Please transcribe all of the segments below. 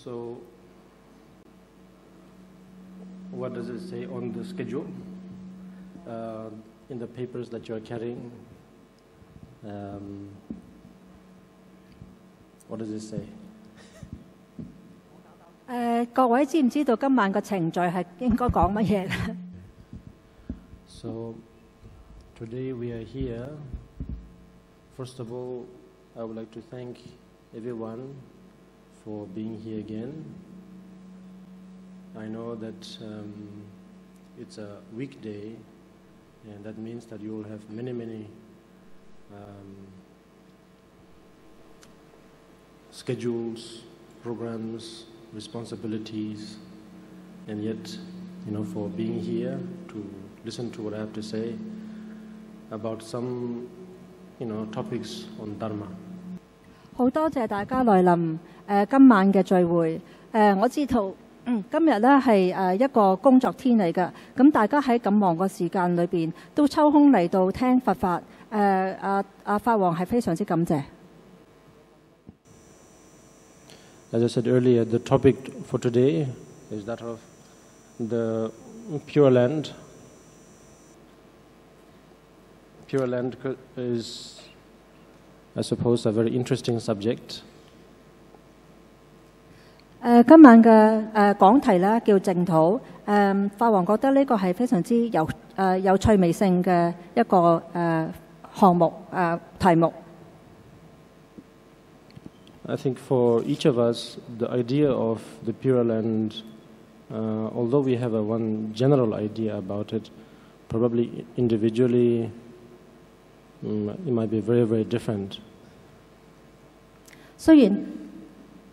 So, what does it say on the schedule? In the papers that you are carrying, what does it say? 各位知唔知道今晚嘅程序係應該講乜嘢咧 So, today we are here. First of all, I would like to thank everyone for being here again. I know that it's a weekday, and that means that you will have many schedules, programs, responsibilities, and yet, for being here to listen to what I have to say about some, topics on Dharma. 好多謝大家來臨今晚嘅聚會。我知道今日咧係一個工作天嚟嘅，咁大家喺咁忙嘅時間裏邊都抽空嚟到聽佛法。法王係非常之感謝。As I said earlier, the topic for today is that of the Pure Land. Pure Land is, I suppose, a very interesting subject. 今晚嘅講題咧叫淨土。法王覺得呢個係非常之有趣味性嘅一個項目題目。I think for each of us, the idea of the Pure Land, although we have one general idea about it, probably individually it might be very different. 雖然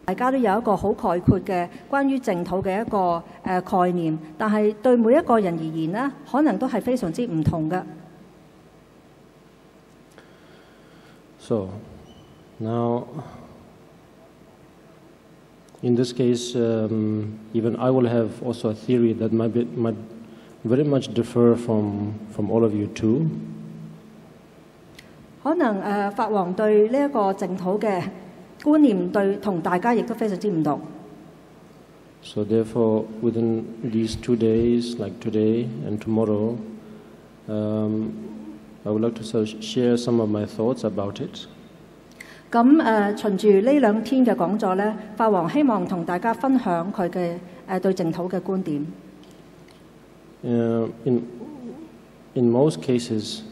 大家都有一個好概括嘅關於淨土嘅一個概念，但係對每一個人而言呢，可能都係非常之唔同嘅。So now, in this case, even I will have also a theory that might very much differ from all of you too. 可能法王對呢一個淨土嘅觀念同大家亦都非常之唔同。So therefore, within these 2 days, like today and tomorrow, I would like to share some of my thoughts about it. 咁循住呢2天嘅講座咧，法王希望同大家分享佢嘅對淨土嘅觀點。In most cases,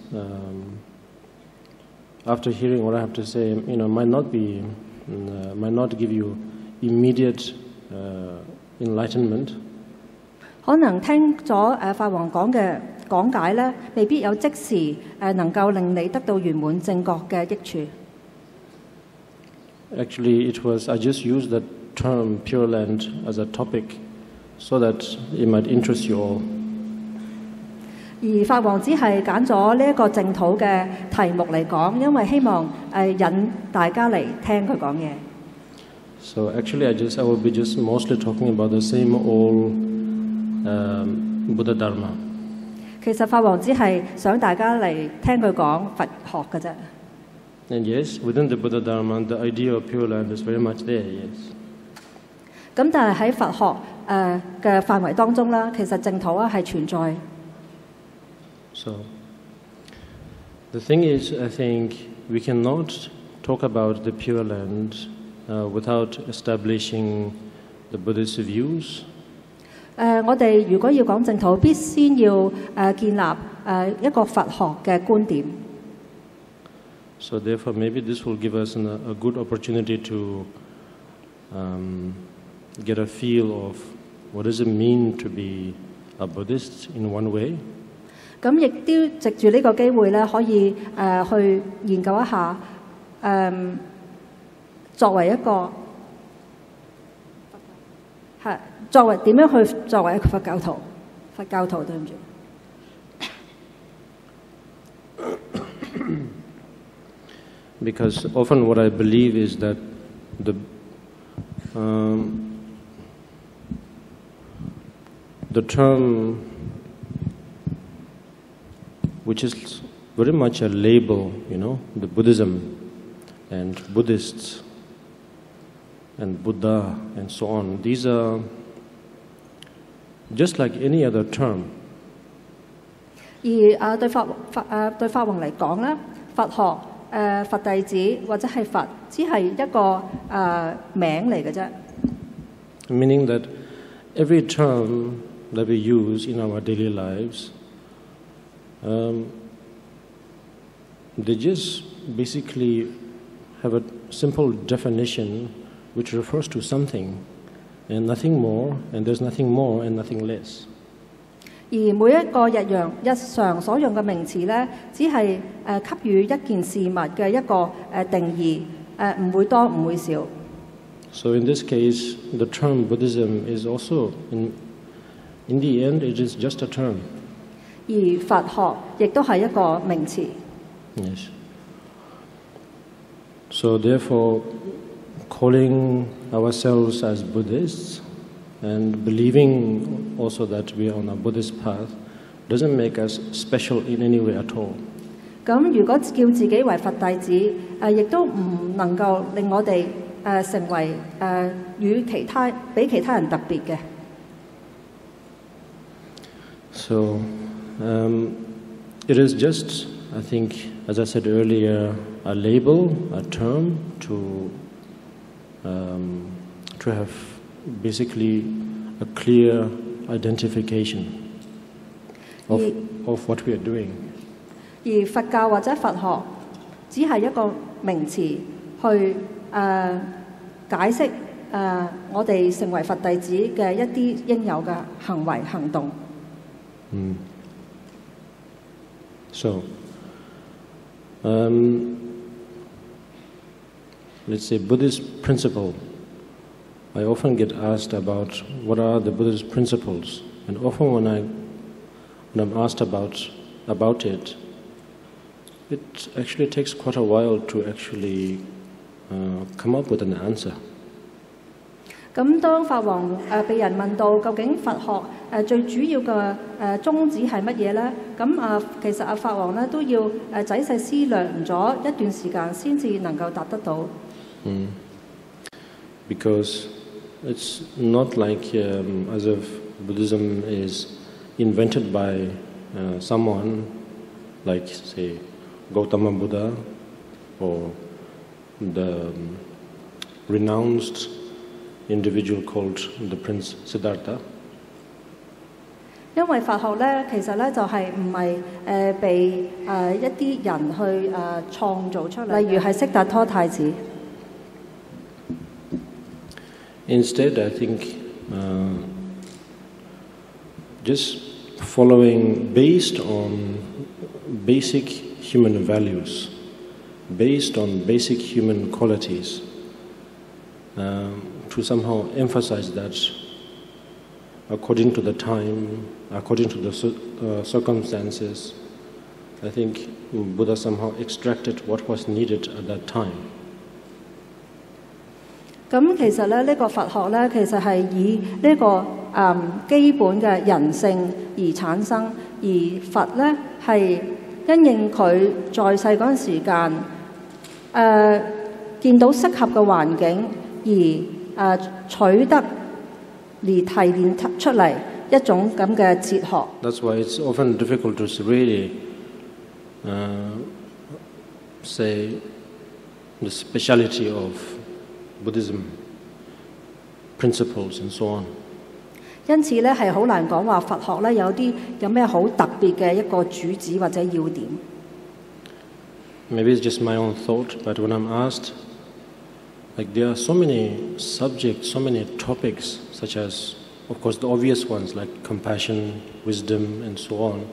after hearing what I have to say, might not give you immediate enlightenment. 可能聽咗法王講嘅講解咧，未必有即時能夠令你得到圓滿正覺嘅益處。Actually, I just used the term Pure Land as a topic so that it might interest you all. 而法王只係揀咗呢一個淨土嘅題目嚟講，因為希望引大家嚟聽佢講嘢。So actually, I will be just mostly talking about the same old Buddha Dharma. 其實法王只係想大家嚟聽佢講佛學嘅啫。And yes, within the Buddha Dharma, the idea of Pure Land is very much there. Yes. 咁但係喺佛學嘅範圍當中啦，其實淨土係存在。So, the thing is, I think we cannot talk about the Pure Land without establishing the Buddhist views. 我哋如果要講淨土，必先要建立一個佛學嘅觀點。So therefore, maybe this will give us a good opportunity to get a feel of what does it mean to be a Buddhist in one way. 咁亦都藉住呢個機會咧，可以去研究一下作為一個作為點樣去作為一個佛教徒，對唔住。Because often what I believe is that the term, which is very much a label, the Buddhism and Buddhists, and Buddha and so on. These are just like any other term. 而對法王嚟講咧，佛學佛弟子或者係佛，只係一個名嚟嘅啫。Meaning that every term that we use in our daily lives, they just basically have a simple definition which refers to something and nothing more, and there's nothing more and nothing less. 而每一個日常所用嘅名詞咧，只係給予一件事物嘅一個定義，唔會多唔會少。So in this case, the term Buddhism is also, in the end, it is just a term. 而佛學亦都係一個名詞。Yes. So therefore, calling ourselves as Buddhists and believing also that we are on a Buddhist path doesn't make us special in any way at all. 咁如果叫自己為佛弟子，亦都唔能夠令我哋成為與比其他人特別嘅。So it is just, I think, as I said earlier, a label, a term to have basically a clear identification of what we are doing. 而佛教或者佛學只係一個名詞去解釋我哋成為佛弟子嘅一啲應有嘅行為行動。So, let's say Buddhist principle. I often get asked about what are the Buddhist principles, and often when I'm asked about it, it actually takes quite a while to actually come up with an answer. 咁當法王被人問到究竟佛學最主要嘅宗旨係乜嘢咧？咁其實法王咧都要仔細思量咗一段時間先至能夠答得到。Because it's not like as if Buddhism is invented by someone like, say, Gautama Buddha or the renounced individual called the Prince Siddhartha. 因為佛學咧，其實咧就係唔係被一啲人去創造出嚟，例如係悉達多太子。Instead, I think just following based on basic human values, based on basic human qualities, to somehow emphasize that according to the time, according to the circumstances, I think Buddha somehow extracted what was needed at that time. 咁其實咧，呢個佛學咧，其實係以呢個基本嘅人性而產生，而佛咧係因應佢在世嗰陣時間，見到適合嘅環境而取得而提煉出嚟一種咁嘅哲學。That's why it's often difficult to really say the speciality of Buddhism principles and so on. 因此咧係好難講話佛學咧有咩好特別嘅一個主旨或者要點。Maybe it's just my own thought, but when I'm asked, like there are so many subjects, so many topics, such as, of course, the obvious ones like compassion, wisdom, and so on.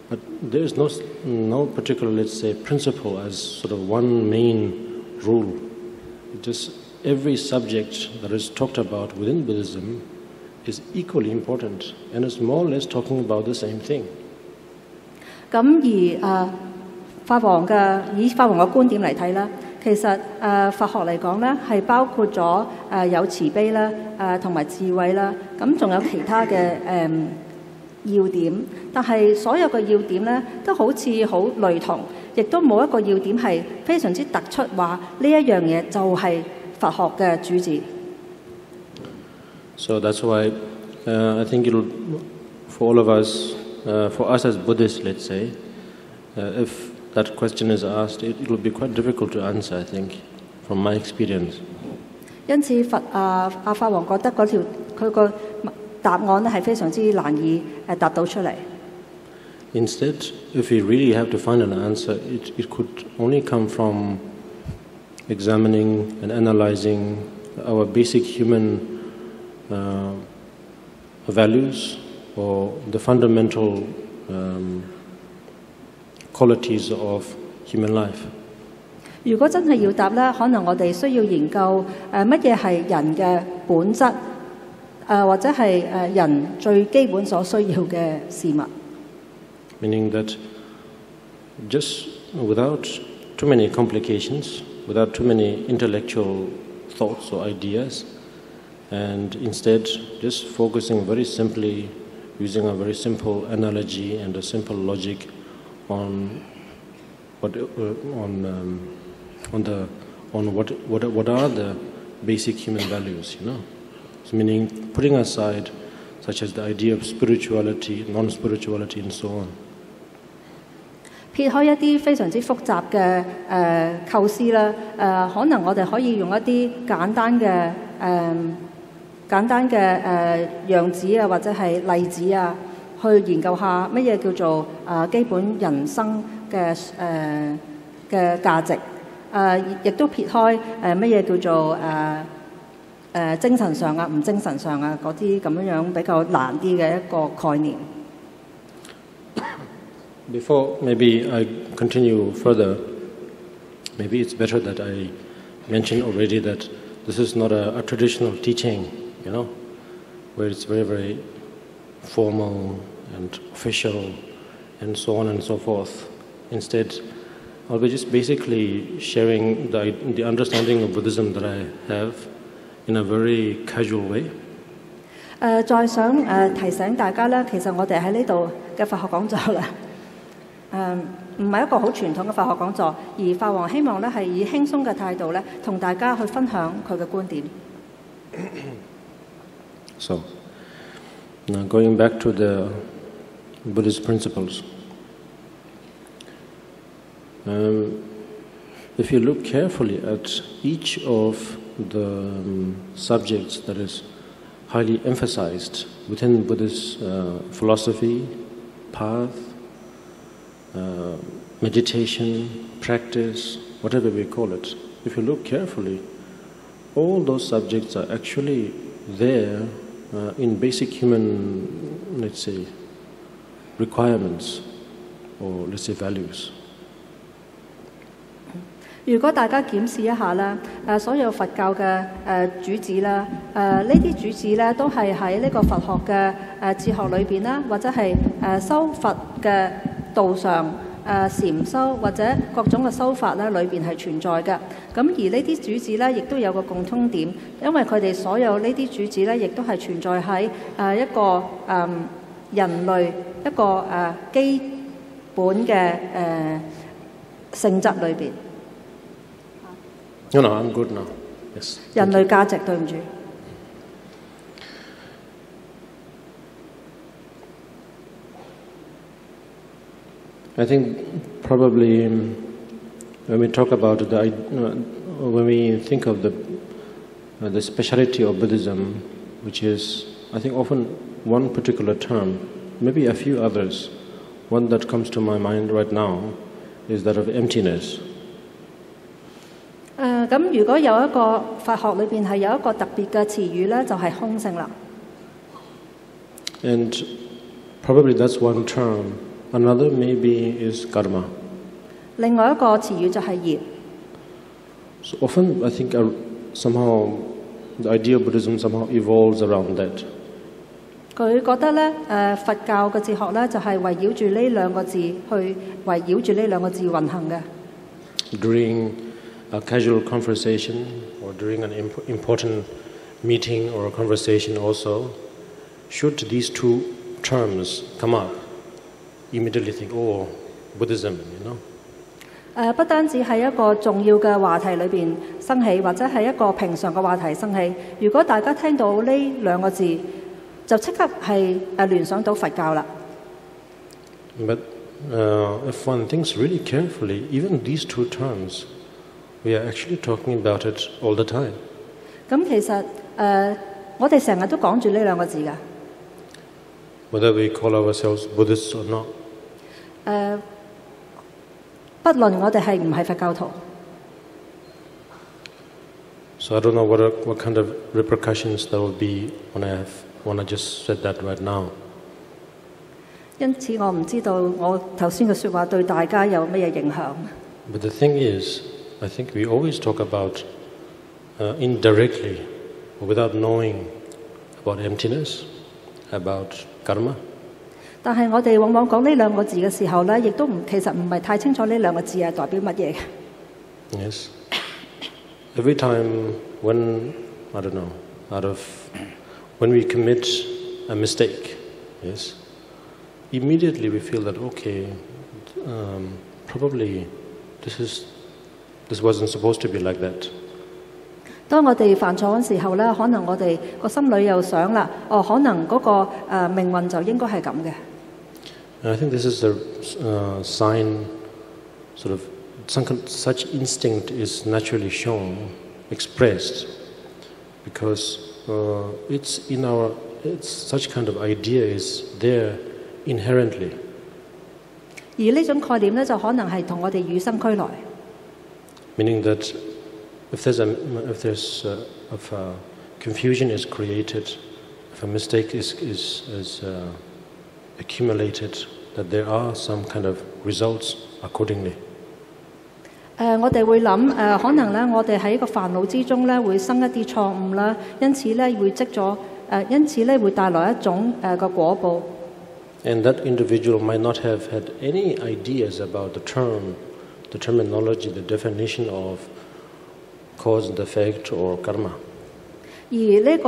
But there is no particular, let's say, principle as sort of one main rule. Just every subject that is talked about within Buddhism is equally important, and it's more or less talking about the same thing. 咁而以法王嘅觀點嚟睇啦，其實佛學嚟講咧係包括咗有慈悲啦，同埋智慧啦，咁仲有其他嘅要點，但係所有嘅要點咧都好似好類同，亦都冇一個要點係非常之突出話呢一樣嘢就係佛學嘅主旨。So that's why I think it'll, for all of us, for us as Buddhists, let's say, if that question is asked, it will be quite difficult to answer, I think, from my experience. 因此法王覺得佢個答案咧係非常之難以答到出嚟。Instead, if we really have to find an answer, it could only come from examining and analyzing our basic human values or the fundamental qualities of human life. 如果真係要答咧，可能我哋需要研究乜嘢係人嘅本質，或者係人最基本所需要嘅事物。Meaning that just without too many complications, without too many intellectual thoughts or ideas, and instead just focusing very simply, using a very simple analogy and a simple logic on what are the basic human values, you know. So meaning putting aside such as the idea of spirituality, non-spirituality, and so on. 撇開一啲非常之複雜嘅構思啦，可能我哋可以用一啲簡單嘅樣子啊，或者係例子啊，去研究下乜嘢叫做基本人生嘅價值，亦都撇開乜嘢叫做精神上啊、唔精神上啊嗰啲咁樣比較難啲嘅一個概念。Before maybe I continue further, maybe it's better that I mention already that this is not a traditional teaching, you know, where it's very, very formal and official and so on and so forth. Instead, I'll be just basically sharing the understanding of Buddhism that I have in a very casual way. 再想提醒大家咧，其實我哋喺呢度嘅佛學講座咧，唔係一個好傳統嘅佛學講座，而法王希望咧係以輕鬆嘅態度咧，同大家去分享佢嘅觀點。So, now going back to the Buddhist principles. If you look carefully at each of the subjects that is highly emphasized within Buddhist philosophy, path, meditation, practice, whatever we call it, if you look carefully, all those subjects are actually there in basic human, let's say, requirements or let's say values. 如果大家檢視一下啦，所有佛教嘅主旨啦，呢啲主旨咧都係喺呢個佛學嘅哲學裏邊啦，或者係修佛嘅道上禪修或者各種嘅修法咧裏邊係存在嘅。咁而呢啲主旨咧，亦都有個共通點，因為佢哋所有呢啲主旨咧，亦都係存在喺一個人類一個基本嘅性質裏邊。No, I'm good now. Yes. 人類價值，對唔住。I think probably when we talk about when we think of the speciality of Buddhism, which is, I think, often one particular term, maybe a few others. One that comes to my mind right now is that of emptiness. 咁如果有一個法學裏邊係有一個特別嘅詞語咧，就係空性啦。And probably that's one term. Another maybe is karma. 另外一個詞語就係業。So often I think somehow the idea of Buddhism somehow evolves around that. 佢覺得咧，佛教嘅哲學咧就係圍繞住呢兩個字去圍繞住呢兩個字運行嘅。During a casual conversation or during an important meeting or a conversation also, should these two terms come up, immediately think, oh, Buddhism, you know. 不單止係一個重要嘅話題裏邊生起，或者係一個平常嘅話題生起。如果大家聽到呢兩個字，就即刻係聯想到佛教啦。But if one thinks really carefully, even these two terms, we are actually talking about it all the time. 咁其實我哋成日都講住呢兩個字㗎。Whether we call ourselves Buddhists or not. 不論我哋係唔係佛教徒。So I don't know what kind of repercussions there will be when I just said that right now. 因此我唔知道我頭先嘅説話對大家有咩影響。But the thing is, I think we always talk about indirectly, without knowing about emptiness, about karma. 但係我哋往往講呢兩個字嘅時候咧，亦都其實唔係太清楚呢兩個字係代表乜嘢嘅。Yes. Every time when I don't know, when we commit a mistake, yes, immediately we feel that okay, probably this wasn't supposed to be like that. 當我哋犯錯嗰時候咧，可能我哋個心裏又想啦，可能嗰個命運就應該係咁嘅。I think this is a sign, sort of, such instinct is naturally shown, expressed, because it's such kind of idea is there inherently. 而呢種概念咧，就可能係同我哋與生俱來。Meaning that if confusion is created, if a mistake is accumulated, that there are some kind of results accordingly. 我哋會諗可能咧，我哋喺個煩惱之中咧，會生一啲錯誤啦，因此咧會積咗因此咧會帶來一種個果報。And that individual might not have had any ideas about the terminology, the definition of cause and effect or karma. 而呢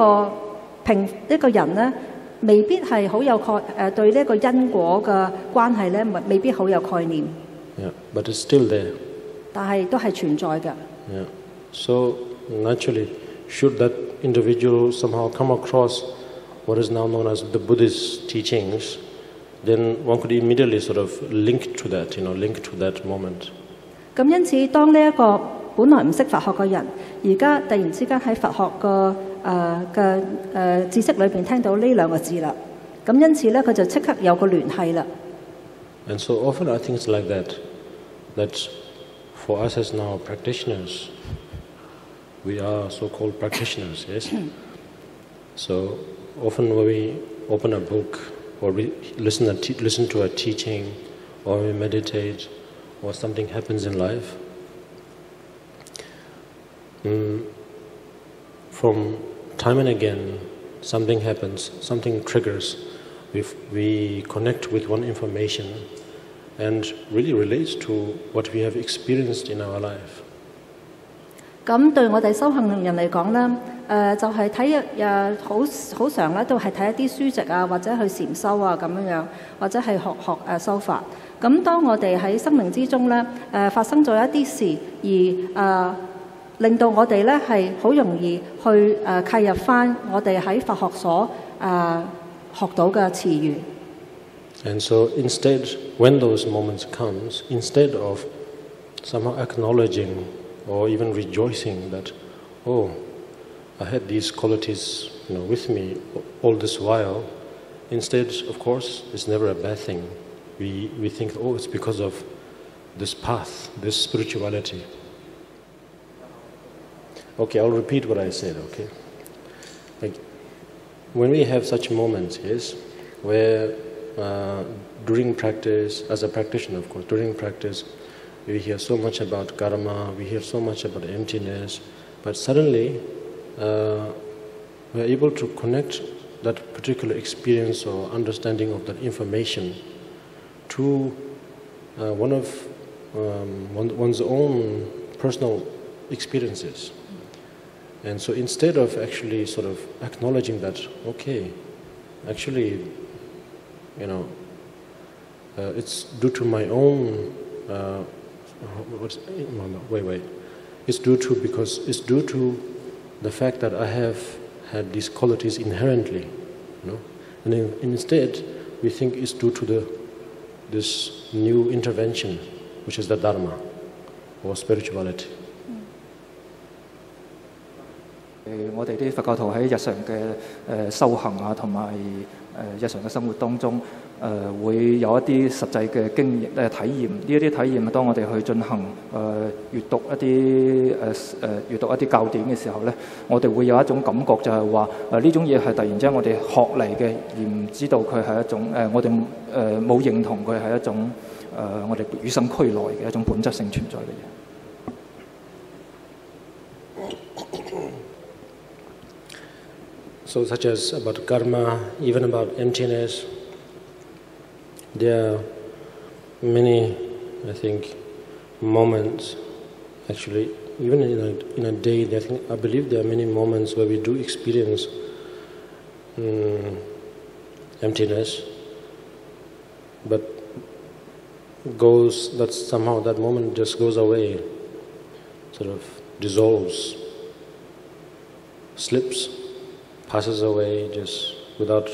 個人咧，未必係好有對呢個因果嘅關係咧，未必好有概念。Yeah, but it's still there. 但係都係存在嘅。Yeah. So naturally, should that individual somehow come across what is now known as the Buddhist teachings, then one could immediately sort of link to that moment. 咁因此，當呢一個本來唔識佛學嘅人，而家突然之間喺佛學嘅知識裏邊聽到呢兩個字啦，咁因此咧佢就即刻有個聯繫啦。And so often I think it's like that for us as now practitioners, we are so-called practitioners, yes? So often when we open a book or we listen to a teaching or we meditate or something happens in life, from time and again something happens, something triggers, we connect with one information and really relates to what we have experienced in our life. 咁對我哋修行人嚟講咧，就係睇好常咧，都係睇一啲書籍啊，或者去禪修啊咁樣，或者係學修法。咁當我哋喺生命之中咧，發生咗一啲事，而令到我哋咧係好容易去契入翻我哋喺佛學所學到嘅詞語。And so instead, when those moments comes, instead of somehow acknowledging or even rejoicing that, oh, I had these qualities, with me all this while, instead, of course, it's never a bad thing. We think, oh, it's because of this path, this spirituality. Okay, I'll repeat what I said, okay? Like, when we have such moments, yes, where during practice, as a practitioner, of course, during practice, we hear so much about karma, we hear so much about emptiness, but suddenly we are able to connect that particular experience or understanding of that information to one's own personal experiences. And so instead of actually sort of acknowledging that, okay, actually, it's due to my own wait. It's due to the fact that I have had these qualities inherently, and instead we think it's due to this new intervention, which is the Dharma or spirituality. 我哋啲佛教徒喺日常嘅修行啊，同埋日常嘅生活當中，會有一啲實際嘅經驗體驗。呢一啲體驗，當我哋去進行閱讀一啲教典嘅時候咧，我哋會有一種感覺，就係話呢種嘢係突然之間我哋學嚟嘅，而唔知道佢係一種我哋冇認同佢係一種我哋與生俱來嘅一種本質性存在嘅嘢。So such as about karma, even about emptiness, there are many, I think, moments, actually, even in a day, I believe there are many moments where we do experience emptiness, but somehow that moment just goes away, sort of dissolves, slips, passes away just without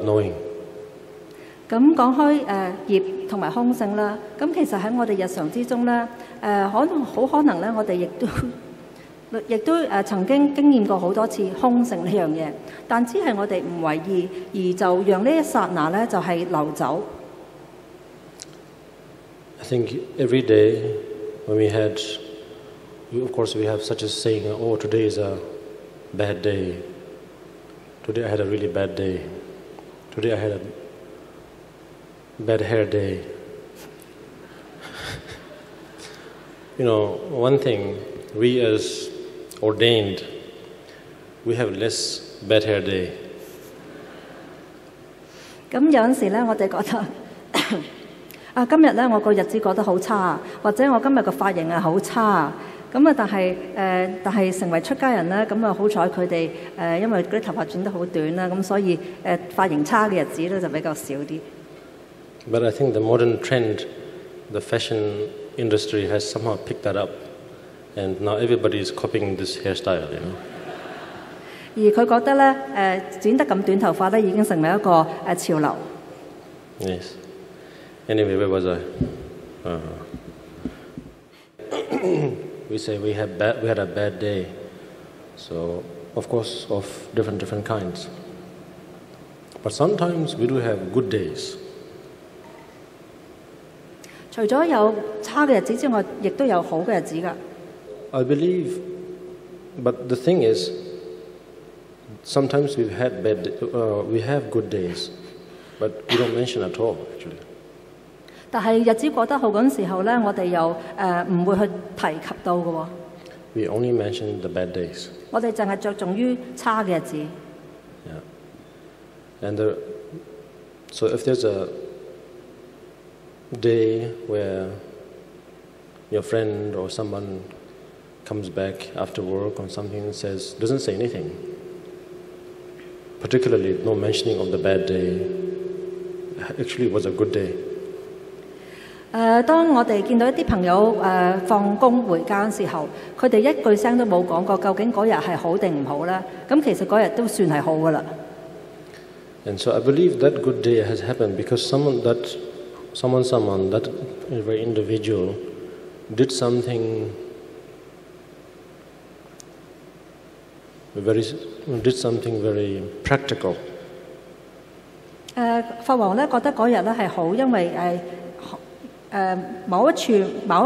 knowing. 咁講開業同埋空性啦，咁其實喺我哋日常之中咧，好可能咧，我哋亦都曾經驗過好多次空性呢樣嘢，但只係我哋唔為意，而就讓呢一剎那咧就係流走。I think every day when of course we have such a saying, oh, today is a bad day. Today I had a really bad day. Today I had a bad hair day. One thing, we as ordained, we have less bad hair day. 咁有陣時咧，我哋覺得今日咧我個日子過得好差，或者我今日個髮型係好差。咁但係成為出家人咧，咁好彩佢哋因為嗰啲頭髮剪得好短啦，咁所以髮型差嘅日子咧就比較少啲。But I think the modern trend, the fashion industry has somehow picked that up, and now everybody is copying this hairstyle, 而佢覺得咧剪得咁短頭髮咧已經成為一個潮流。Yes. Anyway, where was I? We say we had a bad day, so of course of different kinds. But sometimes we do have good days. 除咗有差嘅日子之外，亦都有好嘅日子㗎。I believe, but the thing is, sometimes we have good days, but we don't mention at all actually. 但係日子過得好嗰陣時候咧，我哋又唔會去提及到嘅喎。We only mention the bad days. 我哋淨係着重於差嘅日子。Yeah. And so if there's a day where your friend or someone comes back after work or something and doesn't say anything, particularly no mentioning of the bad day, actually it was a good day. 當我哋見到一啲朋友放工回家嘅時候，佢哋一句聲都冇講過，究竟嗰日係好定唔好咧？咁其實嗰日都算係好噶啦。And so I believe that good day has happened because someone that very individual did something very practical. 法王咧覺得嗰日咧係好，因為某一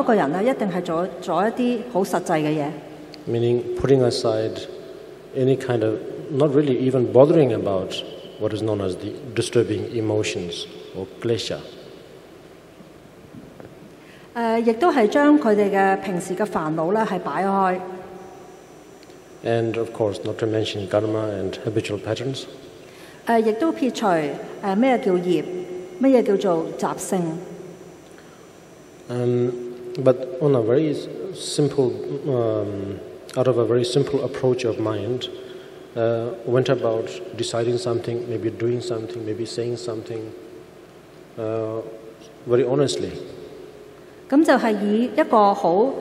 個人咧一定係做一啲好實際嘅嘢。Meaning putting aside any kind of, not really even bothering about what is known as the disturbing emotions or klesha. 亦都係將佢哋嘅平時嘅煩惱咧係擺開。And of course, not to mention karma and habitual patterns. 亦都撇除咩叫業，咩叫做習性。But on a very simple, out of a very simple approach of mind, went about deciding something, maybe doing something, maybe saying something, very honestly. 咁就係以一個好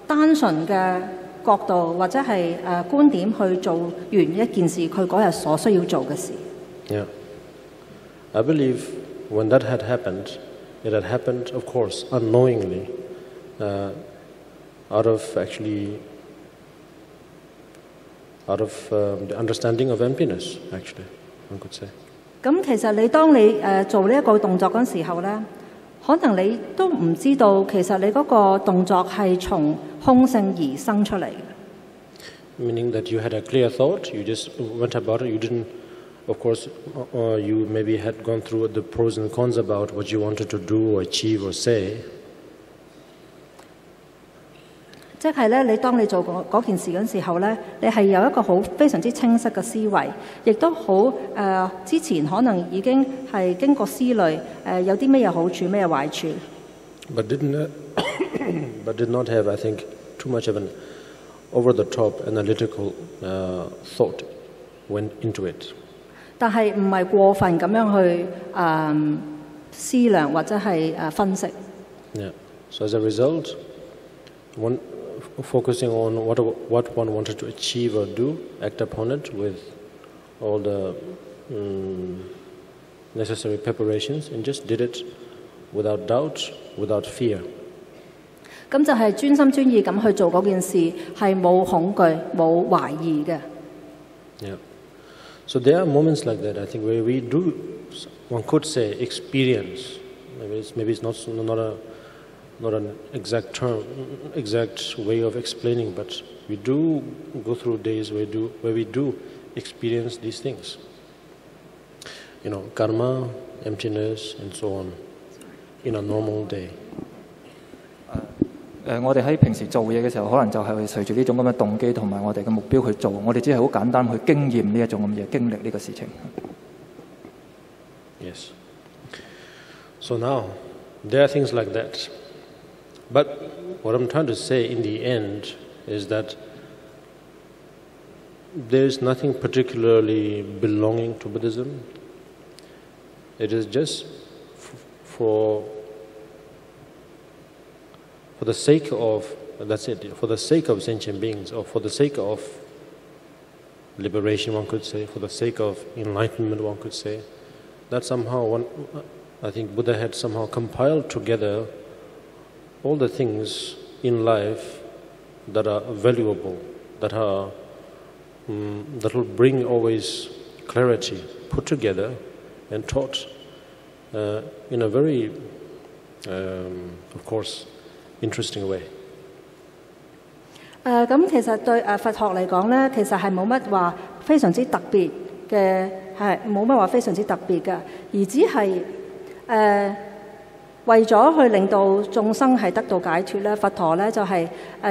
單純嘅角度或者係觀點去做完一件事，佢嗰日所需要做嘅事。Yeah, I believe when that had happened, it had happened, of course, unknowingly, out of the understanding of emptiness, actually, one could say. 咁其實當你做呢一個動作嗰時候咧，可能你都唔知道，其實你嗰個動作係從空性而生出嚟嘅。Meaning that you had a clear thought, you just went about it, you didn't, of course, you maybe had gone through the pros and cons about what you wanted to do or achieve or say. 即係咧，當你做嗰件事嗰時候咧，你係有一個非常之清晰嘅思維，亦都好之前可能已經係經過思慮有啲咩好處，咩壞處。But did not have, I think, too much of an over-the-top analytical thought went into it. 但係唔係過分咁樣去思量或者係分析。Yeah. So as a result, one focusing on what one wanted to achieve or do, act upon it with all the necessary preparations, and just did it without doubt, without fear. 咁就係專心專意咁去做嗰件事，係冇恐懼、冇懷疑嘅。Yeah. So there are moments like that, I think, where we do, one could say, experience. Maybe it's not an exact term, exact way of explaining, but we do go through days where we do experience these things. You know, karma, emptiness, and so on, in a normal day. 我哋喺平時做嘢嘅時候，可能就係隨住呢種咁嘅動機同埋我哋嘅目標去做，我哋只係好簡單去經驗呢一種咁嘢，經歷呢個事情。Yes. So now, there are things like that. But what I'm trying to say in the end is that there is nothing particularly belonging to Buddhism. It is just for the sake of, that's it, for the sake of sentient beings, or for the sake of liberation, one could say, for the sake of enlightenment, one could say, that somehow I think Buddha had somehow compiled together all the things in life that are valuable, that will bring always clarity, put together and taught in a very, of course, interesting way. 咁其實對佛學嚟講咧，其實係冇乜話非常之特別嘅，係冇乜話非常之特別嘅，而只係為咗去令到眾生係得到解脫咧，佛陀咧就係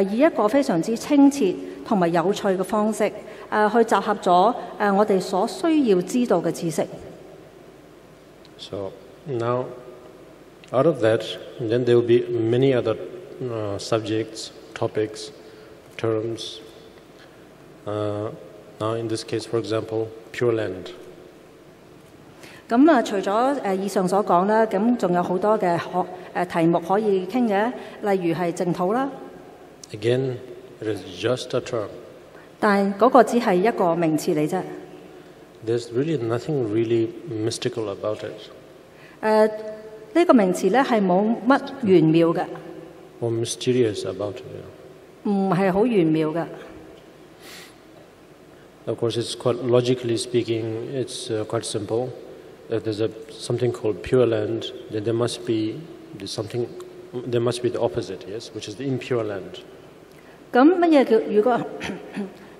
以一個非常之清澈同埋有趣嘅方式去集合咗我哋所需要知道嘅知識。So now, out of that, then there will be many other subjects, topics, terms. Now, in this case, for example, Pure Land. 咁除咗以上所講啦，咁仲有好多嘅題目可以傾嘅，例如係淨土啦。Again, it is just a term. 但嗰個只係一個名詞嚟啫。There's really nothing really mystical about it. 呢個名詞咧係冇乜玄妙嘅。Or mysterious about it. 唔係好玄妙嘅。Of course, it's quite logically speaking, it's quite simple. If there's something called Pure Land, then there must be the opposite, yes, which is the impure land. 咁乜嘢叫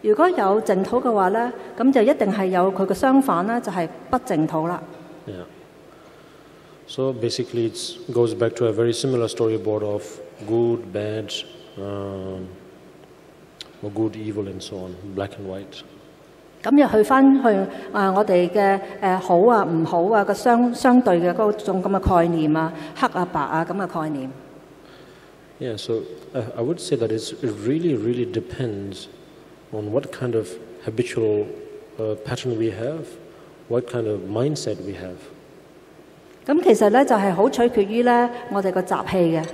如果有淨土嘅話咧，咁就一定係有佢嘅相反啦，就係不淨土啦。Yeah. So basically, it goes back to a very similar storyboard of good, bad, or good, evil, and so on, black and white. 咁又去翻去我哋嘅好啊、唔好啊嘅相對嘅嗰種咁嘅概念啊，黑啊、白啊咁嘅概念。Yeah, so I would say that it really, really depends on what kind of habitual pattern we have, what kind of mindset we have. 咁其實咧就係好取決於咧我哋個習氣嘅。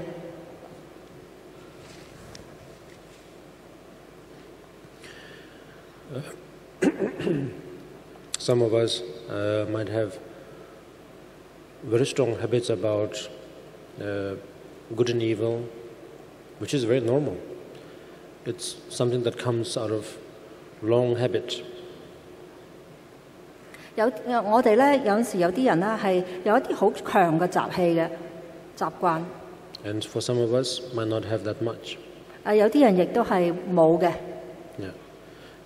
Some of us might have very strong habits about good and evil, which is very normal. It's something that comes out of long habit. 我哋咧有陣時有啲人咧係有一啲好強嘅習氣嘅習慣。And for some of us, might not have that much. 有啲人亦都係冇嘅。Yeah,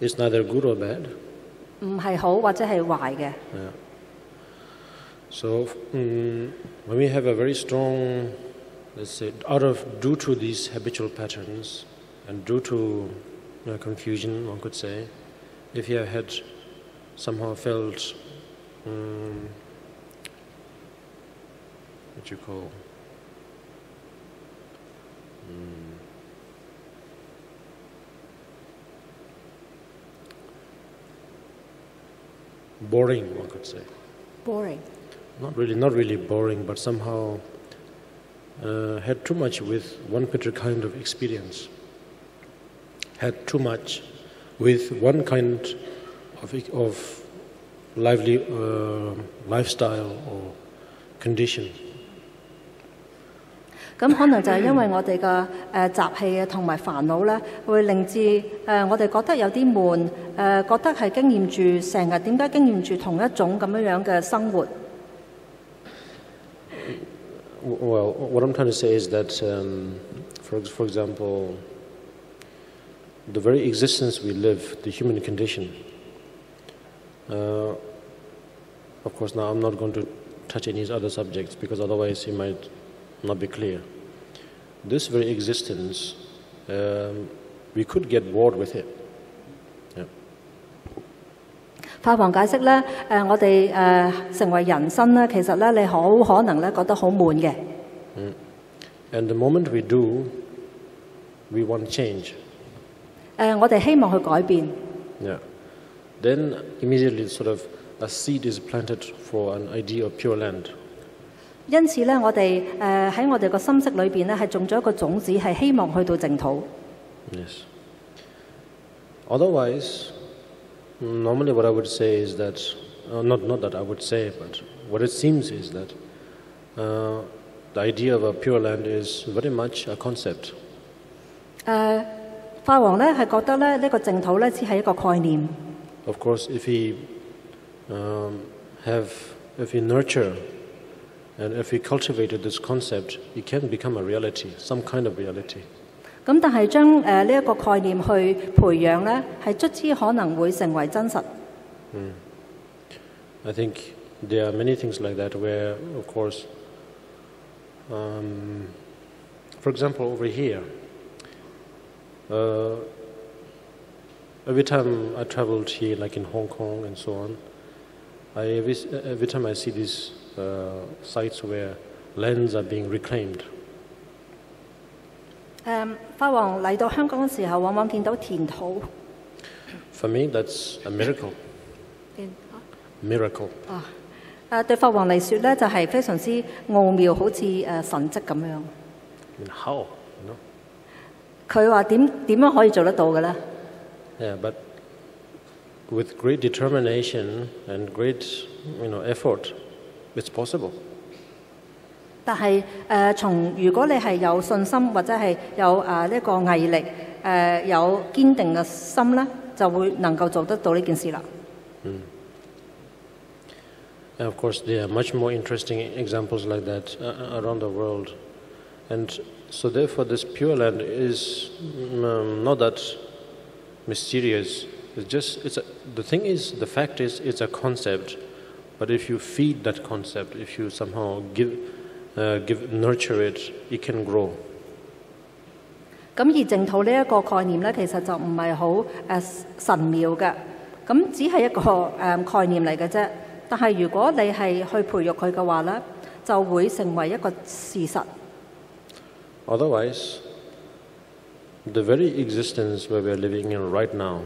it's neither good or bad. 唔係好或者係壞嘅。Yeah. So when we have a very strong, let's say, due to these habitual patterns and due to confusion, one could say, if you had somehow felt what you call boring, one could say. Boring. Not really boring, but somehow had too much with one particular kind of experience. Had too much with one kind of lively lifestyle or condition. 咁可能就係因為我哋嘅習氣啊，同埋煩惱咧，會令至我哋覺得有啲悶，覺得係經驗住成日點解經驗住同一種咁樣嘅生活。Well, what I'm trying to say is that, for example, the very existence we live, the human condition. Of course, now I'm not going to touch any other subjects because otherwise it might not be clear. This very existence, we could get bored with it. Yeah. 法王解釋咧，我哋成為人生咧，其實咧你好可能咧覺得好悶嘅。And the moment we do, we want change. 我哋希望去改變。Yeah. Then immediately sort of a seed is planted for an idea of Pure Land. 因此咧，我哋喺我哋個心識裏邊咧，係種咗一個種子，係希望去到淨土。Yes. Otherwise, normally what I would say is that, not that I would say, but what it seems is that the idea of a Pure Land is very much a concept. 法王咧係覺得咧呢個淨土咧只係一個概念。Of course, if we nurture and if we cultivated this concept, it can become a reality, some kind of reality. 咁但係將呢一個概念去培養咧，係卒之可能會成為真實。I think there are many things like that where, of course, for example, over here, every time I traveled here, like in Hong Kong and so on, every time I see these sites where lands are being reclaimed. 法王嚟到香港嘅時候，往往見到田土。For me, that's a miracle. Miracle. 對法王嚟說咧，就係非常之奧妙，好似神蹟咁樣。How? 佢話點樣可以做得到嘅咧？ Yeah, but with great determination and great, effort, it's possible. 但係如果你係有信心或者係有呢個毅力，有堅定嘅心咧，就會能夠做得到呢件事啦。And of course, there are much more interesting examples like that around the world. And so therefore, this Pure Land is not that mysterious. The fact is, it's a concept. But if you feed that concept, if you somehow nurture it, it can grow. 咁而淨土呢一個概念咧，其實就唔係好神妙嘅，咁只係一個概念嚟嘅啫。但係如果你係去培育佢嘅話咧，就會成為一個事實。Otherwise, the very existence where we are living in right now,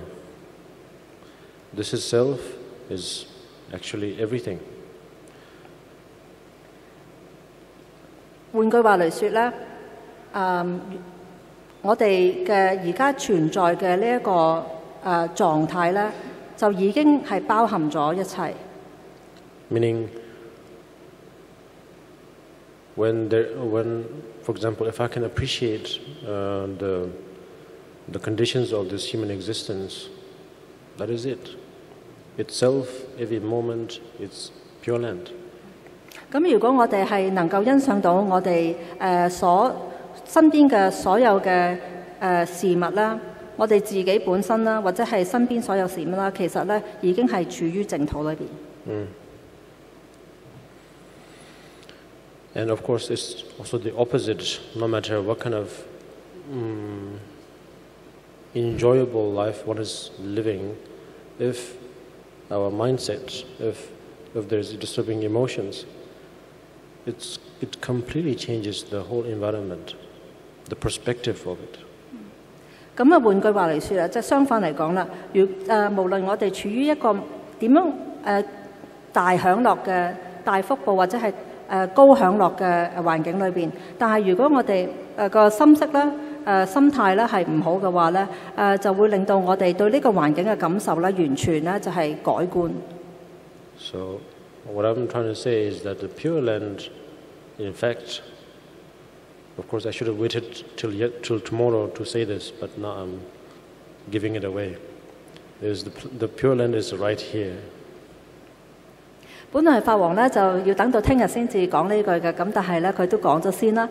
this itself is actually everything. 換句話嚟說咧，我哋嘅而家存在嘅呢一個狀態咧，就已經係包含咗一切。Meaning, when, for example, if I can appreciate the conditions of this human existence, that is it. Itself, every moment, it's Pure Land. 咁如果我哋係能夠欣賞到我哋身邊嘅所有嘅事物啦，我哋自己本身啦，或者係身邊所有事物啦，其實咧已經係處於淨土裏邊。And of course, it's also the opposite. No matter what kind of enjoyable life one is living, if our mindset, if there's disturbing emotions, it completely changes the whole environment, the perspective of it. 咁啊，換句話嚟說啊，即係相反嚟講啦，無論我哋處於一個點樣大享樂嘅大福報，或者係高享樂嘅環境裏邊，但係如果我哋個心識咧心態咧係唔好嘅話咧，就會令到我哋對呢個環境嘅感受咧完全咧就係改觀。So what I'm trying to say is that the Pure Land, in fact, of course I should have waited till tomorrow to say this, but now I'm giving it away. The Pure Land is right here. 本來法王咧就要等到聽日先至講呢句嘅，咁但係咧佢都講咗先啦。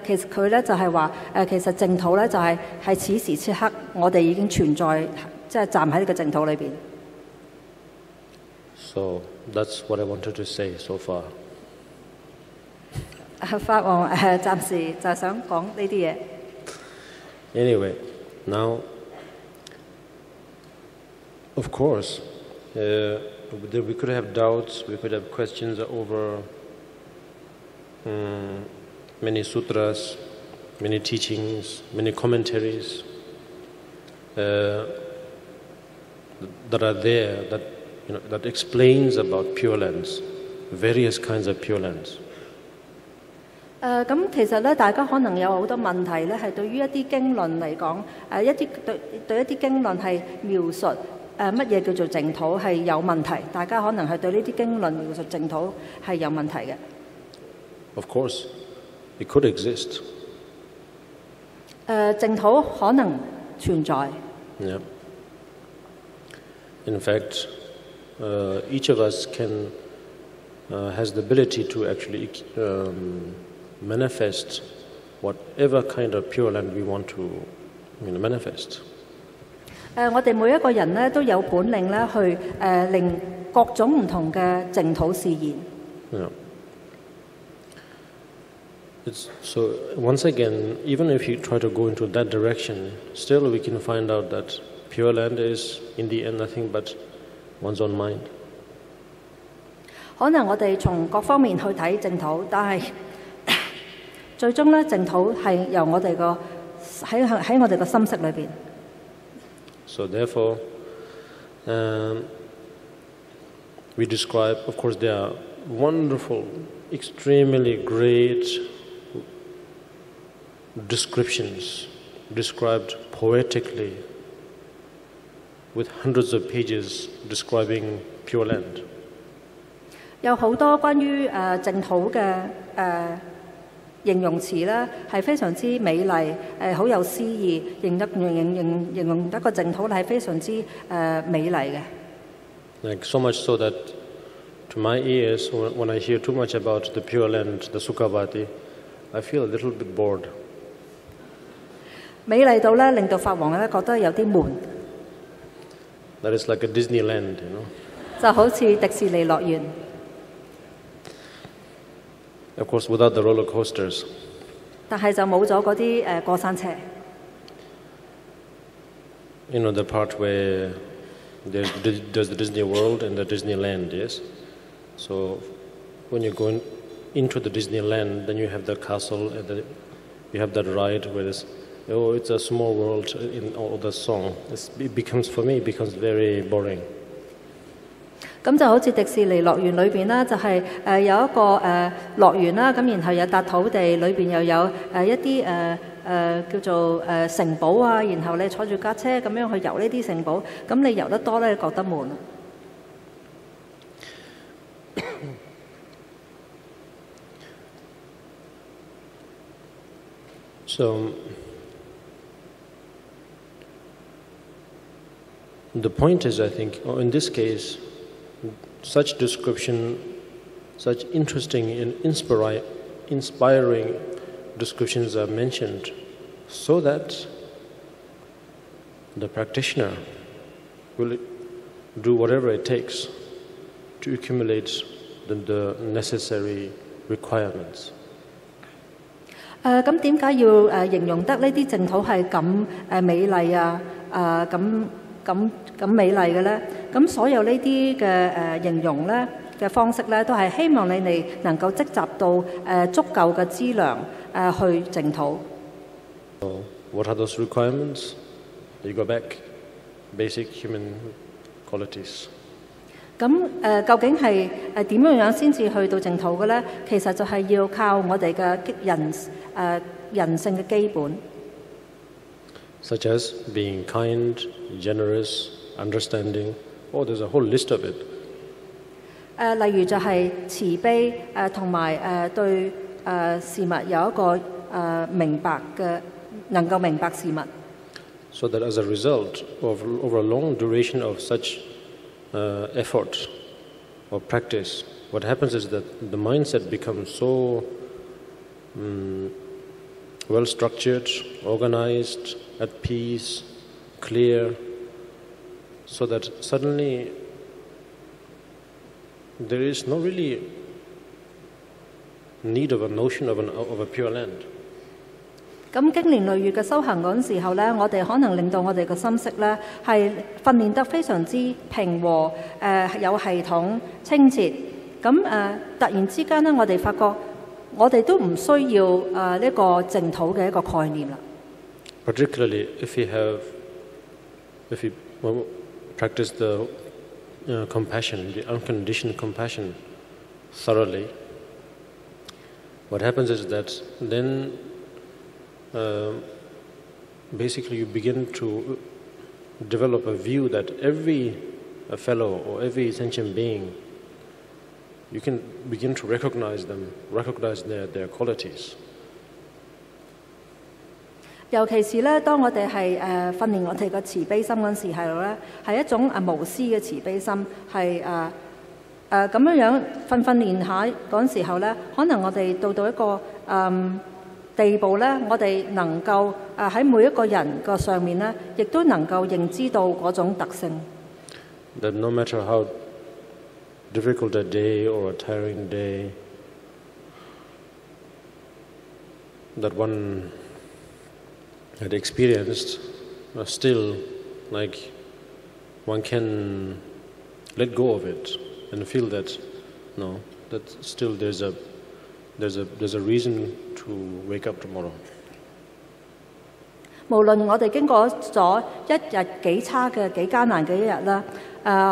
其實佢咧就係話其實淨土咧就係此時此刻我哋已經存在，即係站喺呢個淨土裏邊。So that's what I wanted to say so far. 法王暫時就係想講呢啲嘢。Anyway, now, of course, we could have doubts, we could have questions over many sutras, many teachings, many commentaries that are there that explains about Pure Lands, various kinds of Pure Lands. 咁其實咧，大家可能有好多問題咧，係對於一啲經論嚟講，對一啲經論係描述乜嘢叫做淨土係有問題，大家可能係對呢啲經論描述淨土係有問題嘅。Of course, it could exist. 淨土可能存在。Yeah. In fact, each of us has the ability to actually manifest whatever kind of Pure Land we want to manifest. 我哋每一個人咧都有本領咧去令各種唔同嘅淨土示現。Yeah. So once again, even if you try to go into that direction, still we can find out that Pure Land is in the end nothing but one's own mind. 可能我哋從各方面去睇淨土，但係最終咧淨土係由我哋個喺我哋個心識裏邊。So therefore, we describe, of course, there are wonderful, extremely great descriptions described poetically with hundreds of pages describing Pure Land. 有好多關於淨土嘅形容詞咧，係非常之美麗，好有詩意，形容一個淨土係非常之美麗嘅。Like so much so that to my ears, when I hear too much about the Pure Land, the Sukhavati, I feel a little bit bored. 美麗到咧，令到法王咧覺得有啲悶。That is like a Disneyland, you know. 就好似迪士尼樂園。Of course, without the roller coasters. 但係就冇咗嗰啲過山車。You know the part where there's the Disney World and the Disneyland, yes? So when you go into the Disneyland, then you have the castle and you have that ride where it's a small world in all the song. For me, it becomes very boring. 咁咁就好似迪士尼樂園裏邊啦，就係有一個樂園啦，咁然後有笪土地裏邊又有一啲叫做城堡啊，然後你坐住架車咁樣去遊呢啲城堡，咁你遊得多咧，覺得悶。So the point is, I think, in this case, such description, such interesting and inspiring descriptions are mentioned so that the practitioner will do whatever it takes to accumulate the necessary requirements. 咁點解要形容得呢啲淨土係咁美麗啊？咁美麗嘅咧？咁所有呢啲嘅形容咧嘅方式咧，都係希望你哋能夠積集到足夠嘅資糧去淨土。So, what are those requirements? You go back, basic human qualities. 咁究竟係點樣先至去到淨土嘅咧？其實就係要靠我哋嘅人性嘅基本。Such as being kind, generous, understanding. Oh, there's a whole list of it. 例如就係慈悲同埋對事物有一個明白嘅，能夠明白事物。So that as a result of over a long duration of such effort or practice, what happens is that the mindset becomes so well structured, organized, at peace, clear, so that suddenly there is no really need of a notion of a pure land. 咁經年累月嘅修行嗰陣時候咧，我哋可能令到我哋嘅心識咧係訓練得非常之平和，有系統、清澈。咁突然之間咧，我哋發覺我哋都唔需要呢個淨土嘅一個概念啦。Particularly if we practice the compassion, the unconditioned compassion thoroughly, what happens is that then basically you begin to develop a view that every fellow or every sentient being, you can begin to recognize them, recognize their qualities. 尤其是咧，當我哋係訓練我哋個慈悲心嗰陣時候咧，係一種無私嘅慈悲心，係咁樣訓練下嗰陣時候咧，可能我哋到一個地步咧，我哋能夠喺每一個人個上面咧，亦都能夠認知到嗰種特性。That no matter how difficult a day or a tiring day that one had experienced, still, like, one can let go of it and feel that no, that still there's a reason to wake up tomorrow. 無論我哋經過咗一日幾差嘅幾艱難嘅一日啦，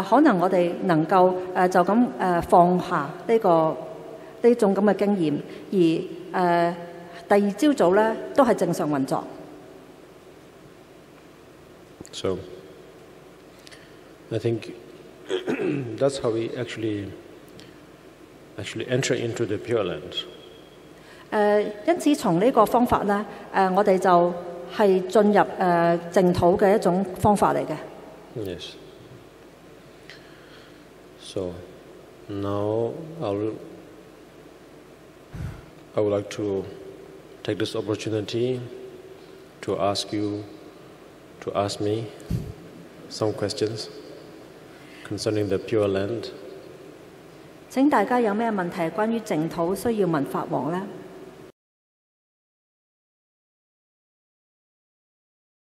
可能我哋能夠就咁放下呢種咁嘅經驗，而第二朝早咧都係正常運作。So, I think that's how we actually enter into the Pure Land. 因此從呢個方法咧，我哋就係進入淨土嘅一種方法嚟嘅。Yes. So now I would like to take this opportunity to ask you to ask me some questions concerning the Pure Land. 請大家有咩問題關於淨土需要問法王呢？